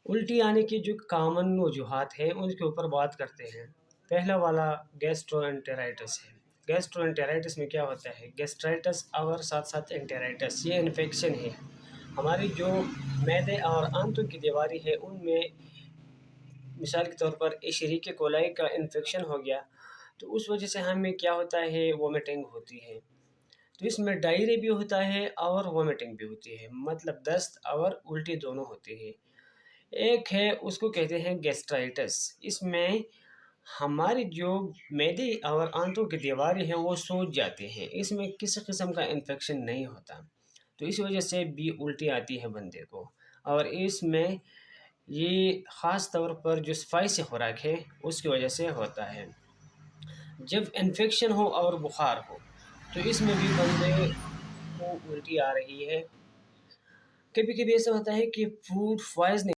الٹی آنے کی جو کامن وجوہات ہیں ان کے اوپر بات کرتے ہیں۔ پہلا والا گیسٹرو انٹرائٹس ہے۔ گیسٹرو انٹرائٹس میں کیا ہوتا ہے؟ گیسٹرائٹس اور ساتھ ساتھ انٹرائٹس، یہ انفیکشن ہے۔ ہماری جو معدے اور آنتوں کی دیواری ہے ان میں مثال کے طور پر ایشیریکیا کولائی کا انفیکشن ہو گیا تو اس وجہ سے ہمیں کیا ہوتا ہے؟ وومیٹنگ ہوتی ہے۔ تو اس میں ڈائریا بھی ہوتا ہے اور وومیٹنگ بھی ہوتی ہے، مطلب دست اور الٹی دونوں ہوتی ہے۔ ایک ہے اس کو کہتے ہیں گیسٹرائٹس، اس میں ہماری جو معدے اور آنتوں کی دیواریں ہیں وہ سوج جاتے ہیں، اس میں کسی قسم کا انفیکشن نہیں ہوتا، تو اس وجہ سے بھی الٹی آتی ہے بندے کو۔ اور اس میں یہ خاص طور پر جو اسپائسی خوراک ہے اس کی وجہ سے ہوتا ہے۔ جب انفیکشن ہو اور بخار ہو تو اس میں بھی بندے کو الٹی آ رہی ہے۔ کبھی کبھی ایسا ہوتا ہے کہ فوڈ پوائزننگ